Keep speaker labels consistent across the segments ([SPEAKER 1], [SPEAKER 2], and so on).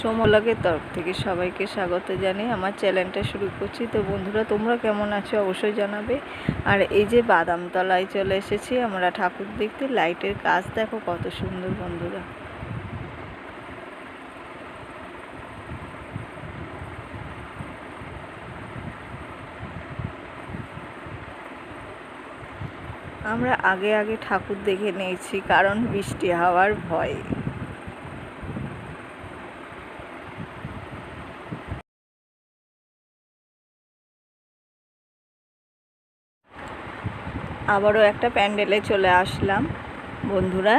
[SPEAKER 1] সমলকের তরফ থেকে সবাইকে স্বাগত জানিয়ে আমার চ্যানেলটা শুরু করছি। তো বন্ধুরা, তোমরা কেমন আছো অবশ্যই জানাবে। আর এই যে বাদামতলায় চলে এসেছি আমরা ঠাকুর দেখতে। লাইটের কাজ দেখো কত সুন্দর বন্ধুরা। আমরা আগে আগে ঠাকুর দেখে নিয়েছি, কারণ বৃষ্টি হওয়ার ভয়। আবারও একটা প্যান্ডেলে চলে আসলাম বন্ধুরা।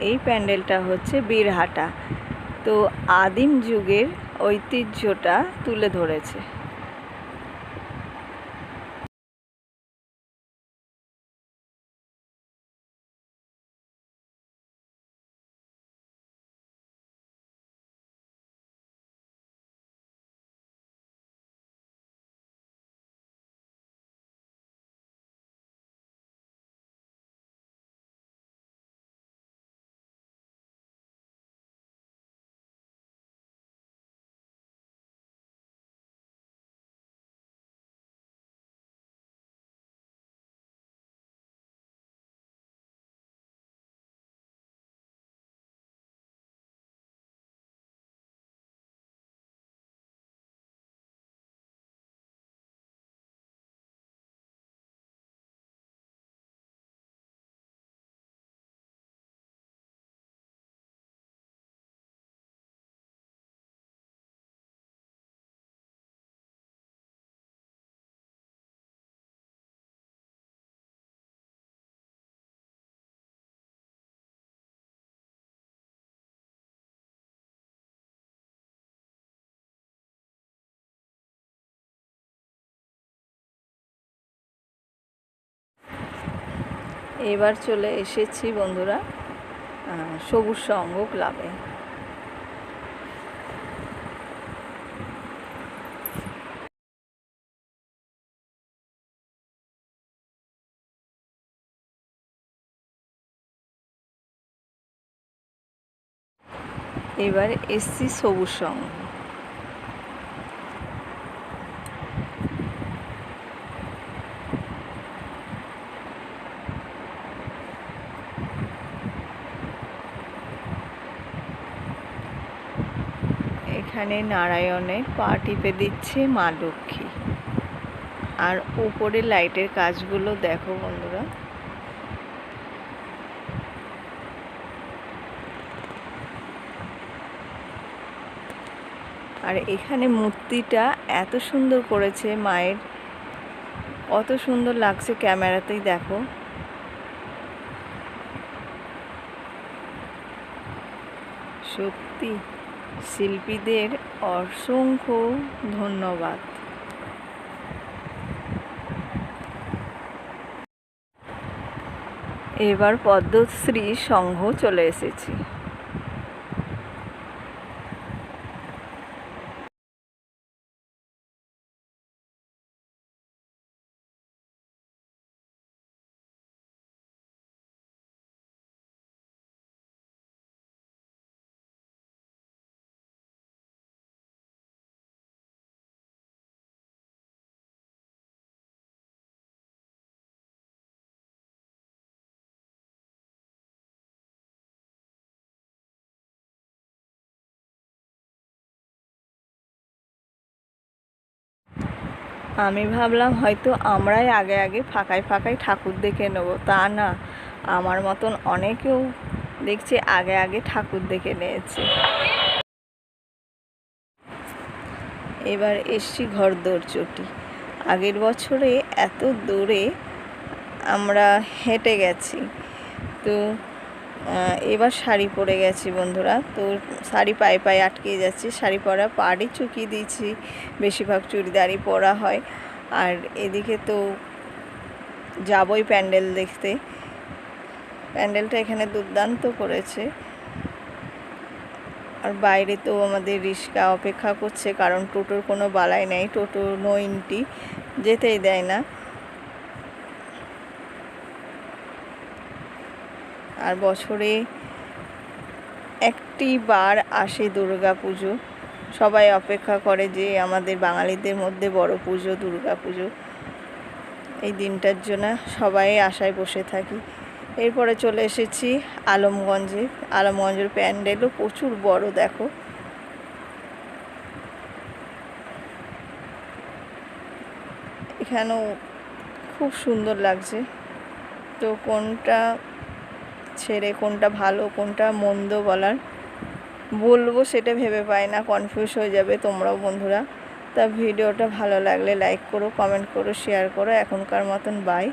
[SPEAKER 1] এই প্যান্ডেলটা হচ্ছে বীরহাটা, তো আদিম যুগের ঐতিহ্যটা তুলে ধরেছে। এবার চলে এসেছি বন্ধুরা সবুজ সংঘ ক্লাবে। এবার এসছি সবুজ সংঘ। এখানে নারায়ণের পা টিপে দিচ্ছে মা লক্ষ্মী। আর উপরে লাইটের কাজগুলো দেখো বন্ধুরা। আর এখানে মূর্তিটা এত সুন্দর করেছে মায়ের, কত সুন্দর লাগছে ক্যামেরাতেই দেখো। সত্যি শিল্পীদের অসংখ্য ধন্যবাদ। এবার পদ্মশ্রী সংঘ চলে এসেছি। আমি ভাবলাম হয়তো আমরাই আগে আগে ফাঁকায় ফাঁকায় ঠাকুর দেখে নেব, তা না, আমার মতন অনেকেও দেখছি আগে আগে ঠাকুর দেখে নিয়েছে। এবার এসছি ঘরদোর চটি। আগের বছরে এত দূরে আমরা হেঁটে গেছি, তো এবার শাড়ি পরে গেছি বন্ধুরা। তো শাড়ি পায়ে পায়ে আটকে যাচ্ছে, শাড়ি পরা পাড়ি চুকিয়ে দিয়েছি, বেশিরভাগ চুড়িদারই পরা হয়। আর এদিকে তো যাবই প্যান্ডেল দেখতে। প্যান্ডেলটা এখানে দুর্দান্ত করেছে। আর বাইরে তো আমাদের রিক্সা অপেক্ষা করছে, কারণ টোটোর কোনো বালাই নেই, টোটো নো এন্ট্রি, যেতেই দেয় না। আর বছরে একটি বার আসে দুর্গা পুজো, সবাই অপেক্ষা করে যে আমাদের বাঙালিদের মধ্যে বড় পুজো দুর্গা পুজো, এই দিনটার জন্য সবাই আশায় বসে থাকি। এরপরে চলে এসেছি আলমগঞ্জে। আলমগঞ্জের প্যান্ডেলও প্রচুর বড়, দেখো। এখানেও খুব সুন্দর লাগছে। তো কোনটা ছেড়ে কোনটা ভালো কোনটা মন্দ বলবো সেটা ভেবে পাই না, কনফিউজ হয়ে যাবে তোমরাও বন্ধুরা। তা ভিডিওটা ভালো লাগলে লাইক করো, কমেন্ট করো, শেয়ার করো। এখনকার মতন বাই।